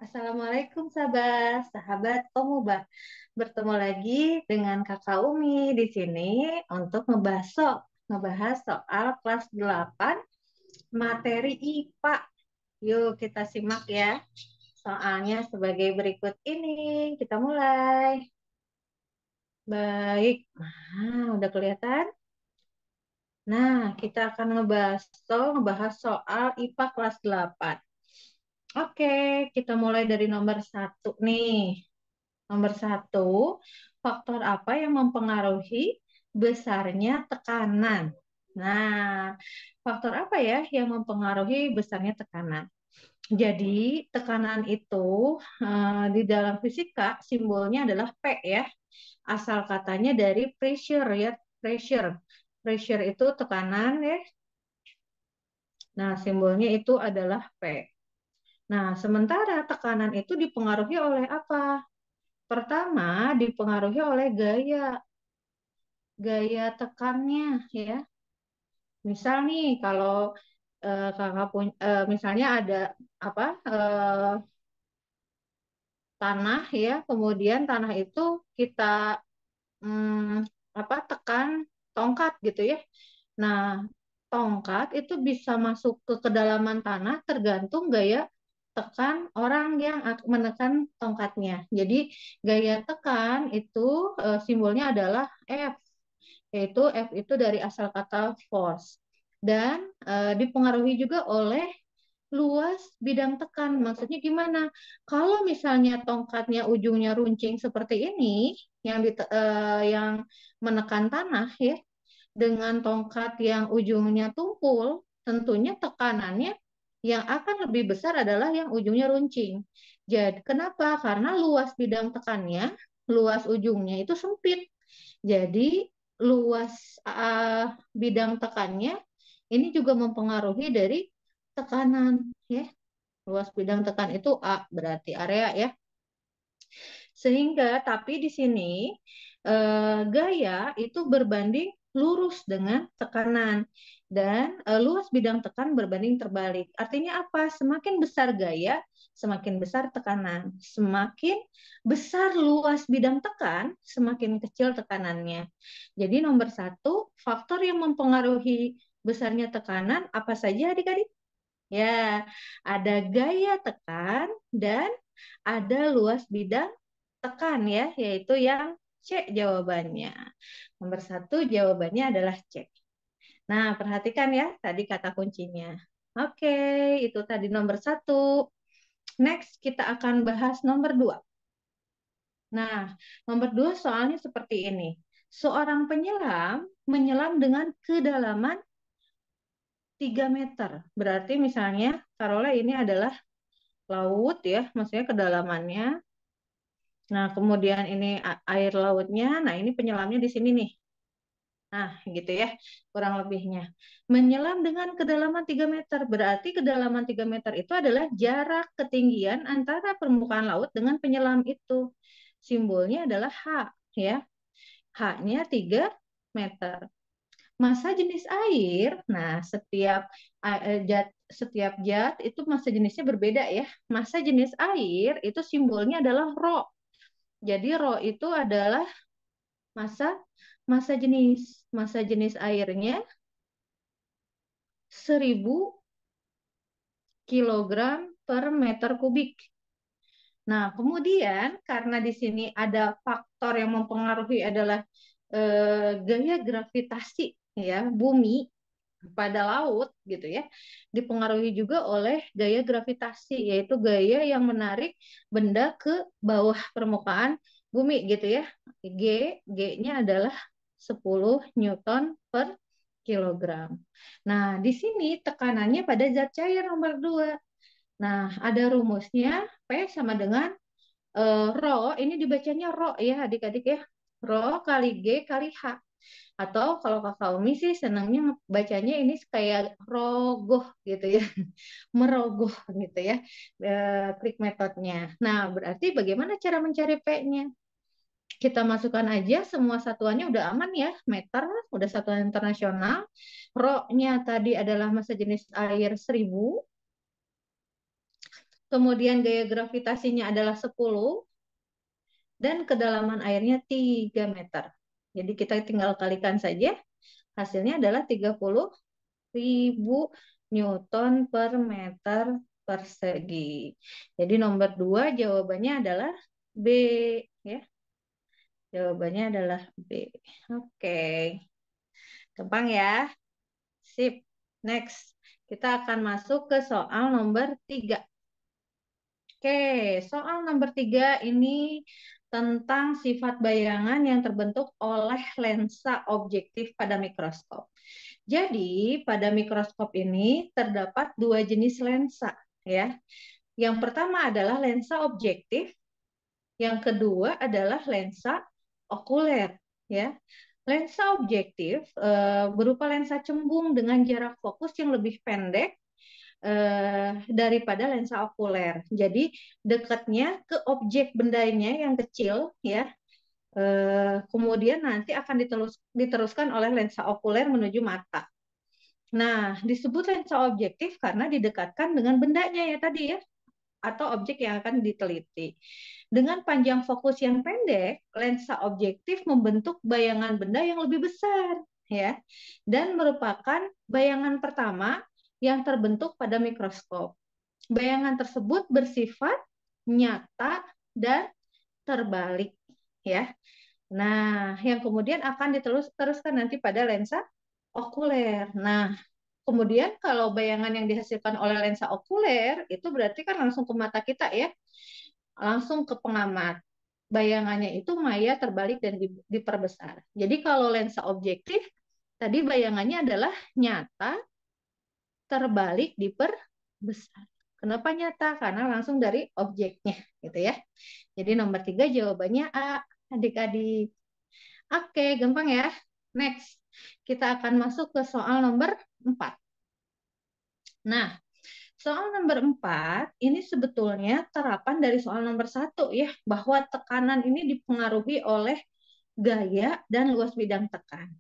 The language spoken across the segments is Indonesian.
Assalamualaikum sahabat, sahabat Omubah. Bertemu lagi dengan Kakak Umi di sini untuk ngebahas soal kelas 8 materi IPA. Yuk kita simak ya. Soalnya sebagai berikut ini. Kita mulai. Baik. Udah kelihatan? Nah, kita akan ngebahas soal IPA kelas 8. Oke, kita mulai dari nomor satu nih. Nomor satu, faktor apa yang mempengaruhi besarnya tekanan? Nah, faktor apa ya yang mempengaruhi besarnya tekanan? Jadi, tekanan itu di dalam fisika simbolnya adalah P ya. Asal katanya dari pressure ya, pressure. Pressure itu tekanan ya. Nah, simbolnya itu adalah P. Nah, sementara tekanan itu dipengaruhi oleh apa? Pertama, dipengaruhi oleh gaya tekannya ya. Misal nih kalau kakak punya misalnya ada apa tanah ya, kemudian tanah itu kita tekan tongkat gitu ya. Nah, tongkat itu bisa masuk ke kedalaman tanah tergantung gaya tekan orang yang menekan tongkatnya. Jadi gaya tekan itu simbolnya adalah F, yaitu F itu dari asal kata force. Dan dipengaruhi juga oleh luas bidang tekan. Maksudnya gimana? Kalau misalnya tongkatnya ujungnya runcing seperti ini, yang menekan tanah ya, dengan tongkat yang ujungnya tumpul, tentunya tekanannya yang akan lebih besar adalah yang ujungnya runcing. Jadi, kenapa? Karena luas bidang tekannya, luas ujungnya itu sempit. Jadi, luas bidang tekannya ini juga mempengaruhi dari tekanan ya. Luas bidang tekan itu A berarti area ya. Sehingga tapi di sini gaya itu berbanding lurus dengan tekanan dan luas bidang tekan berbanding terbalik. Artinya apa? Semakin besar gaya, semakin besar tekanan. Semakin besar luas bidang tekan, semakin kecil tekanannya. Jadi nomor satu, faktor yang mempengaruhi besarnya tekanan apa saja adik-adik? Ya, ada gaya tekan dan ada luas bidang tekan ya, yaitu yang C jawabannya. Nomor satu jawabannya adalah C. Nah, perhatikan ya tadi kata kuncinya. Oke, itu tadi nomor satu. Next, kita akan bahas nomor dua. Nah, nomor dua soalnya seperti ini. Seorang penyelam menyelam dengan kedalaman 3 meter. Berarti misalnya, taruhlah ini adalah laut ya, maksudnya kedalamannya. Nah, kemudian ini air lautnya. Nah, ini penyelamnya di sini nih. Nah, gitu ya, kurang lebihnya. Menyelam dengan kedalaman 3 meter. Berarti kedalaman 3 meter itu adalah jarak ketinggian antara permukaan laut dengan penyelam itu. Simbolnya adalah H, ya. H-nya 3 meter. Massa jenis air, nah setiap zat itu massa jenisnya berbeda ya. Massa jenis air itu simbolnya adalah rho. Jadi rho itu adalah massa massa jenis airnya 1000 kilogram per meter kubik. Nah, kemudian karena di sini ada faktor yang mempengaruhi adalah gaya gravitasi ya bumi pada laut gitu ya, dipengaruhi juga oleh gaya gravitasi, yaitu gaya yang menarik benda ke bawah permukaan bumi gitu ya. G, G-nya adalah 10 Newton per kilogram. Nah, di sini tekanannya pada zat cair nomor 2. Nah, ada rumusnya P sama dengan rho, ini dibacanya rho ya adik-adik ya. Rho kali G kali H. Atau kalau Kakak Umi sih senangnya bacanya ini kayak rogoh gitu ya, merogoh gitu ya, klik metodenya. Nah, berarti bagaimana cara mencari P-nya? Kita masukkan aja semua satuannya udah aman ya, meter, udah satuan internasional. Rho-nya tadi adalah massa jenis air 1000. kemudian gaya gravitasinya adalah 10, dan kedalaman airnya 3 meter. Jadi kita tinggal kalikan saja, hasilnya adalah 30.000 Newton per meter persegi. Jadi nomor 2 jawabannya adalah B, ya. Jawabannya adalah B. Oke. Gampang ya. Sip. Next. Kita akan masuk ke soal nomor 3. Oke, soal nomor 3 ini tentang sifat bayangan yang terbentuk oleh lensa objektif pada mikroskop. Jadi, pada mikroskop ini terdapat 2 jenis lensa, ya. Yang pertama adalah lensa objektif, yang kedua adalah lensa okuler, ya. Lensa objektif berupa lensa cembung dengan jarak fokus yang lebih pendek daripada lensa okuler. Jadi dekatnya ke objek bendanya yang kecil, ya. Kemudian nanti akan diteruskan oleh lensa okuler menuju mata. Nah, disebut lensa objektif karena didekatkan dengan bendanya ya tadi, ya, atau objek yang akan diteliti. Dengan panjang fokus yang pendek, lensa objektif membentuk bayangan benda yang lebih besar, ya, dan merupakan bayangan pertama yang terbentuk pada mikroskop. Bayangan tersebut bersifat nyata dan terbalik, ya. Nah, yang kemudian akan diteruskan nanti pada lensa okuler. Nah, kemudian kalau bayangan yang dihasilkan oleh lensa okuler itu berarti kan langsung ke mata kita, ya. Langsung ke pengamat. Bayangannya itu maya terbalik dan diperbesar. Jadi kalau lensa objektif tadi bayangannya adalah nyata terbalik diperbesar. Kenapa nyata? Karena langsung dari objeknya, gitu ya. Jadi nomor 3 jawabannya A, adik-adik. Oke, gampang ya. Next, kita akan masuk ke soal nomor 4. Nah, soal nomor 4 ini sebetulnya terapan dari soal nomor 1, ya, bahwa tekanan ini dipengaruhi oleh gaya dan luas bidang tekan.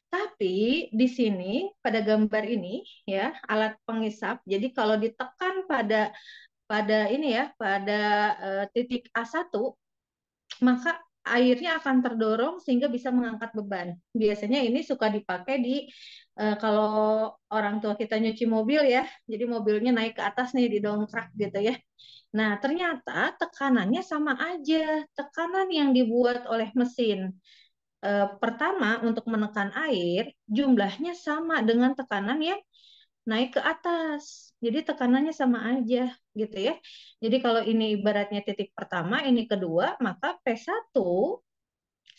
Tapi di sini pada gambar ini, ya, alat pengisap. Jadi kalau ditekan pada ini, ya, pada titik A1, maka airnya akan terdorong sehingga bisa mengangkat beban. Biasanya ini suka dipakai di kalau orang tua kita nyuci mobil, ya. Jadi mobilnya naik ke atas nih, didongkrak gitu, ya. Nah, ternyata tekanannya sama aja. Tekanan yang dibuat oleh mesin pertama untuk menekan air, jumlahnya sama dengan tekanan yang naik ke atas. Jadi tekanannya sama aja, gitu ya. Jadi kalau ini ibaratnya titik pertama, ini kedua, maka P1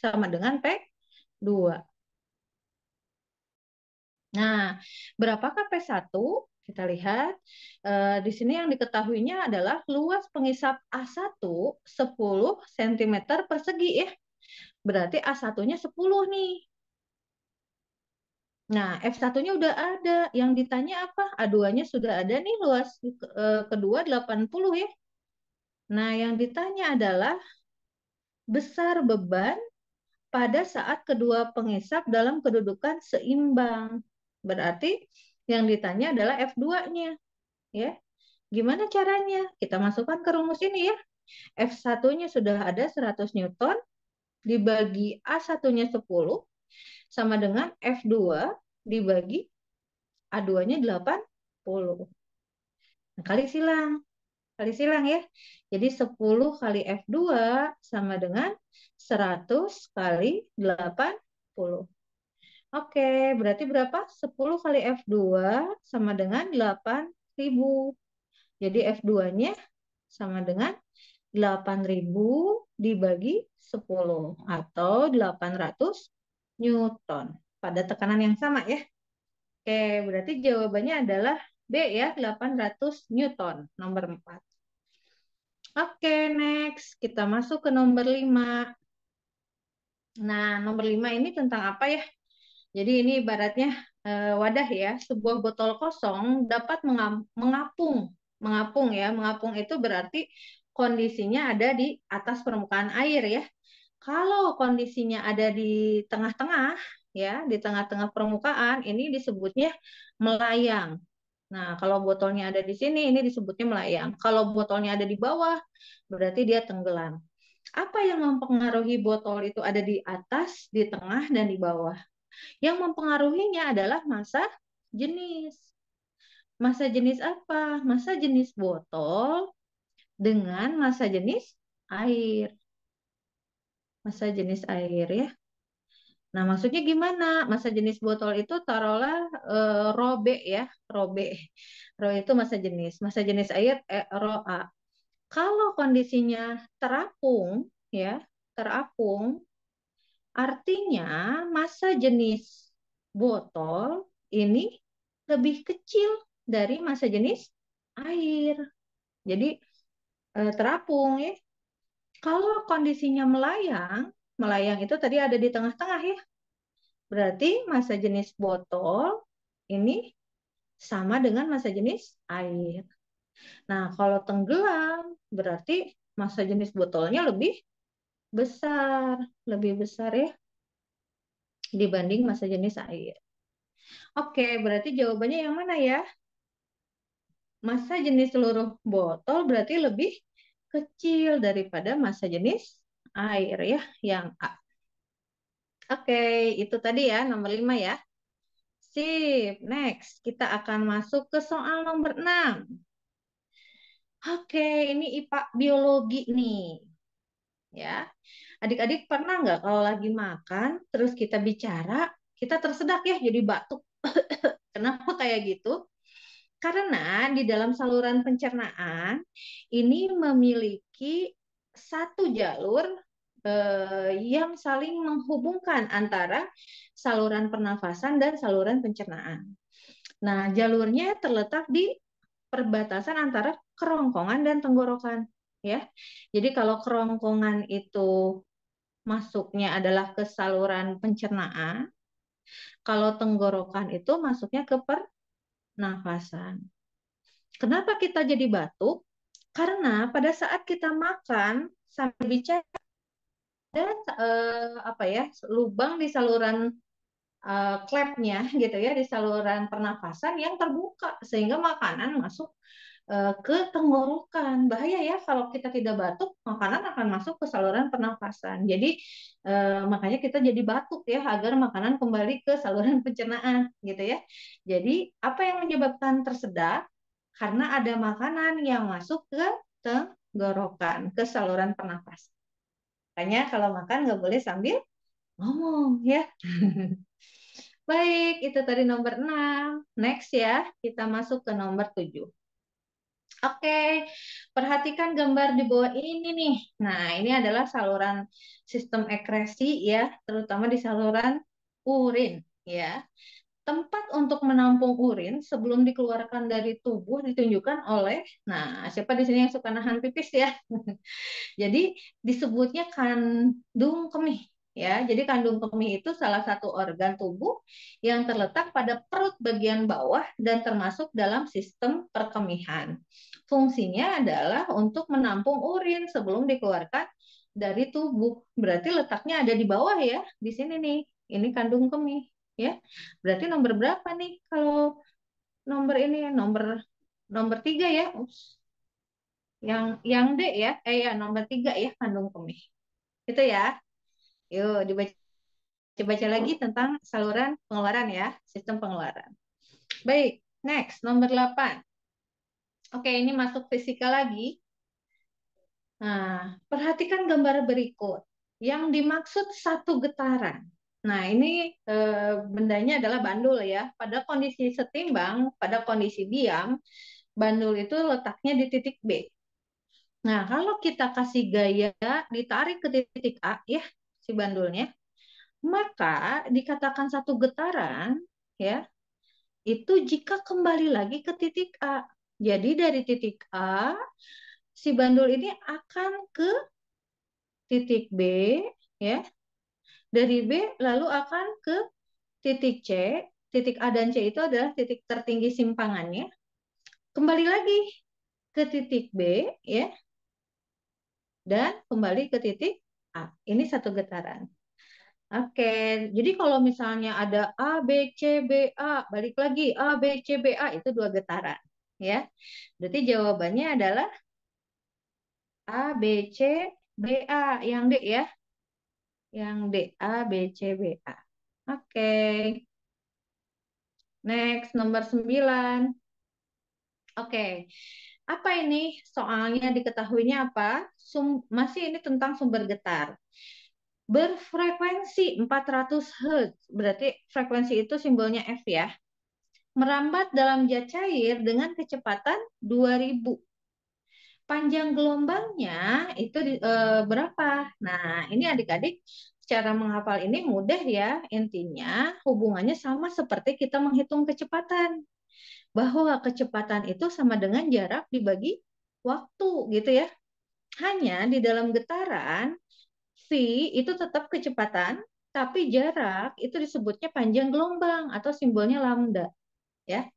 sama dengan P2. Nah, berapakah P1? Kita lihat. Di sini yang diketahuinya adalah luas pengisap A1 10 cm persegi, ya. Berarti A1-nya 10 nih. Nah, F1-nya udah ada. Yang ditanya apa? A2-nya sudah ada nih, luas kedua 80, ya. Nah, yang ditanya adalah besar beban pada saat kedua pengisap dalam kedudukan seimbang. Berarti yang ditanya adalah F2-nya, ya. Gimana caranya? Kita masukkan ke rumus ini, ya. F1-nya sudah ada 100 Newton dibagi A1-nya 10 sama dengan F2 dibagi A2-nya 80. Nah, kali silang, ya. Jadi 10 kali F2 sama dengan 100 kali 80. Oke, berarti berapa? 10 kali F2 sama dengan 8.000. Jadi F2-nya sama dengan 8.000 dibagi 10 atau 800 Newton pada tekanan yang sama, ya. Oke, berarti jawabannya adalah B, ya, 800 Newton, nomor 4. Oke, next. Kita masuk ke nomor 5. Nah, nomor 5 ini tentang apa, ya? Jadi ini ibaratnya wadah, ya. Sebuah botol kosong dapat mengapung. Mengapung, ya. Mengapung itu berarti kondisinya ada di atas permukaan air, ya. Kalau kondisinya ada di tengah-tengah, ya, di tengah-tengah permukaan, ini disebutnya melayang. Nah, kalau botolnya ada di sini, ini disebutnya melayang. Kalau botolnya ada di bawah, berarti dia tenggelam. Apa yang mempengaruhi botol itu ada di atas, di tengah, dan di bawah? Yang mempengaruhinya adalah massa jenis. Massa jenis apa? Massa jenis botol dengan massa jenis air. Massa jenis air ya. Nah, maksudnya gimana? Massa jenis botol itu taruhlah Robe ya, Robe. Ro itu massa jenis air Ro A. Kalau kondisinya terapung ya, terapung artinya massa jenis botol ini lebih kecil dari massa jenis air. Jadi terapung ya. Kalau kondisinya melayang, melayang itu tadi ada di tengah-tengah ya. Berarti massa jenis botol ini sama dengan massa jenis air. Nah, kalau tenggelam berarti massa jenis botolnya besar, lebih besar ya dibanding massa jenis air. Oke, berarti jawabannya yang mana ya? Massa jenis seluruh botol berarti lebih kecil daripada massa jenis air ya, yang A. Oke, itu tadi ya nomor 5 ya. Sip, next kita akan masuk ke soal nomor 6. Oke, ini IPA biologi nih. Ya, adik-adik pernah nggak kalau lagi makan, terus kita bicara, kita tersedak ya jadi batuk. Kenapa kayak gitu? Karena di dalam saluran pencernaan ini memiliki satu jalur yang saling menghubungkan antara saluran pernafasan dan saluran pencernaan. Nah, jalurnya terletak di perbatasan antara kerongkongan dan tenggorokan, ya. Jadi kalau kerongkongan itu masuknya adalah ke saluran pencernaan, kalau tenggorokan itu masuknya ke pernafasan. Kenapa kita jadi batuk? Karena pada saat kita makan sambil bicara ada apa ya lubang di saluran klepnya gitu ya di saluran pernafasan yang terbuka sehingga makanan masuk ke tenggorokan. Bahaya ya kalau kita tidak batuk, makanan akan masuk ke saluran pernafasan. Jadi makanya kita jadi batuk ya agar makanan kembali ke saluran pencernaan gitu ya. Jadi apa yang menyebabkan tersedak? Karena ada makanan yang masuk ke tenggorokan, ke saluran pernafasan. Makanya kalau makan nggak boleh sambil ngomong ya. Baik, itu tadi nomor 6. Next ya, kita masuk ke nomor 7. Oke, perhatikan gambar di bawah ini nih. Nah, ini adalah saluran sistem ekresi ya, terutama di saluran urin ya. Tempat untuk menampung urin sebelum dikeluarkan dari tubuh ditunjukkan oleh, nah siapa di sini yang suka nahan pipis ya? Jadi disebutnya kandung kemih ya. Jadi kandung kemih itu salah satu organ tubuh yang terletak pada perut bagian bawah dan termasuk dalam sistem perkemihan. Fungsinya adalah untuk menampung urin sebelum dikeluarkan dari tubuh. Berarti letaknya ada di bawah ya, di sini nih. Ini kandung kemih ya. Berarti nomor berapa nih kalau nomor ini nomor nomor 3 ya. Ups. Yang D ya, ya nomor 3 ya kandung kemih. Itu ya. Yuk dibaca lagi tentang saluran pengeluaran ya, sistem pengeluaran. Baik, next nomor 8. Oke, ini masuk fisika lagi. Nah, perhatikan gambar berikut. Yang dimaksud satu getaran. Nah, ini bendanya adalah bandul ya. Pada kondisi setimbang, pada kondisi diam, bandul itu letaknya di titik B. Nah, kalau kita kasih gaya ditarik ke titik A ya, si bandulnya, maka dikatakan satu getaran ya, itu jika kembali lagi ke titik A. Jadi dari titik A, si bandul ini akan ke titik B ya. Dari B lalu akan ke titik C. Titik A dan C itu adalah titik tertinggi simpangannya. Kembali lagi ke titik B ya dan kembali ke titik A. Ini satu getaran. Oke, jadi kalau misalnya ada A, B, C, B, A, balik lagi A, B, C, B, A itu dua getaran, ya. Berarti jawabannya adalah A, B, C, B, A. Yang D ya, yang D, A, B, C, B, A. Oke, next nomor 9. Oke, apa ini soalnya diketahuinya apa? Masih ini tentang sumber getar. Berfrekuensi 400 Hz, berarti frekuensi itu simbolnya F ya. Merambat dalam zat cair dengan kecepatan 2000. Panjang gelombangnya itu berapa? Nah, ini adik-adik cara menghafal ini mudah ya. Intinya hubungannya sama seperti kita menghitung kecepatan. Bahwa kecepatan itu sama dengan jarak dibagi waktu gitu ya. Hanya di dalam getaran V itu tetap kecepatan, tapi jarak itu disebutnya panjang gelombang atau simbolnya lambda ya.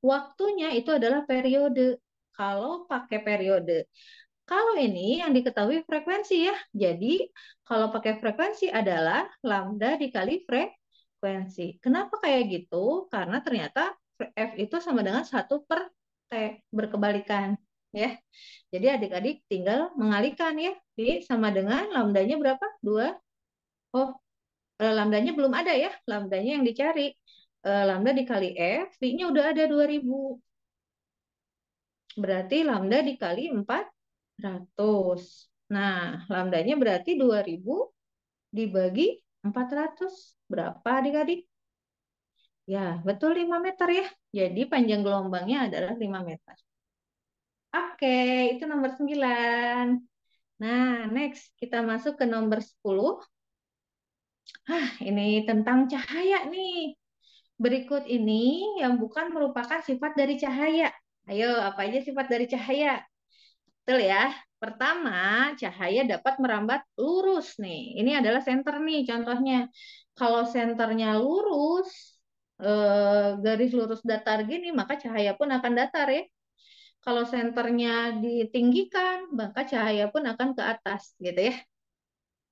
Waktunya itu adalah periode. Kalau pakai periode. Kalau ini yang diketahui frekuensi ya. Jadi kalau pakai frekuensi adalah lambda dikali frekuensi. Kenapa kayak gitu? Karena ternyata F itu sama dengan 1/T, berkebalikan. Ya. Jadi adik-adik tinggal mengalihkan ya. V sama dengan lambdanya berapa? 2. Oh, lambdanya belum ada ya. Lambdanya yang dicari. Lambda dikali F, V-nya udah ada 2000. Berarti lambda dikali 400. Nah, lambdanya berarti 2000 dibagi 400. Berapa adik-adik? Ya, betul 5 meter ya. Jadi panjang gelombangnya adalah 5 meter. Oke, itu nomor 9. Nah, next kita masuk ke nomor 10. Ini tentang cahaya nih. Berikut ini yang bukan merupakan sifat dari cahaya. Ayo, apa aja sifat dari cahaya? Betul ya. Pertama, cahaya dapat merambat lurus nih. Ini adalah senter nih contohnya. Kalau senternya lurus, garis lurus datar gini, maka cahaya pun akan datar ya. Kalau senternya ditinggikan, maka cahaya pun akan ke atas gitu ya.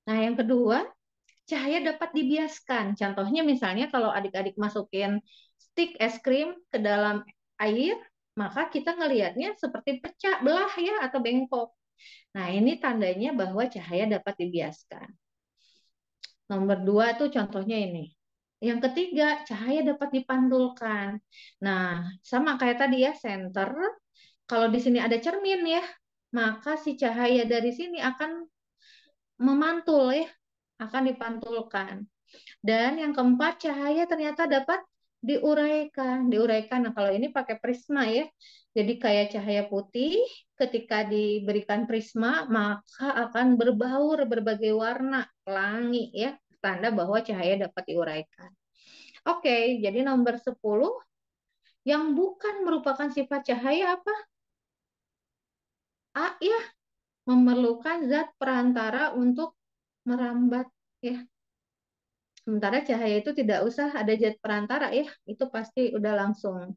Nah, yang kedua, cahaya dapat dibiaskan. Contohnya misalnya kalau adik-adik masukin stik es krim ke dalam air, maka kita ngelihatnya seperti pecah belah ya atau bengkok. Nah, ini tandanya bahwa cahaya dapat dibiaskan. Nomor 2 tuh contohnya ini. Yang ketiga, cahaya dapat dipantulkan. Nah, sama kayak tadi ya, center. Kalau di sini ada cermin ya, maka si cahaya dari sini akan memantul ya, akan dipantulkan. Dan yang keempat, cahaya ternyata dapat diuraikan. Diuraikan. Nah, kalau ini pakai prisma ya. Jadi kayak cahaya putih ketika diberikan prisma maka akan berbaur berbagai warna, pelangi ya. Tanda bahwa cahaya dapat diuraikan. Oke, jadi nomor 10 yang bukan merupakan sifat cahaya apa? A ya, memerlukan zat perantara untuk merambat ya. Sementara cahaya itu tidak usah ada zat perantara ya, itu pasti udah langsung.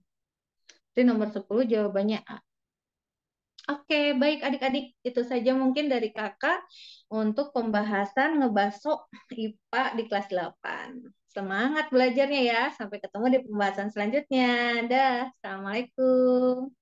Jadi nomor 10 jawabannya A. Oke, baik adik-adik, itu saja mungkin dari kakak untuk pembahasan ngebasok IPA di kelas 8. Semangat belajarnya ya, sampai ketemu di pembahasan selanjutnya. Dah, Assalamualaikum.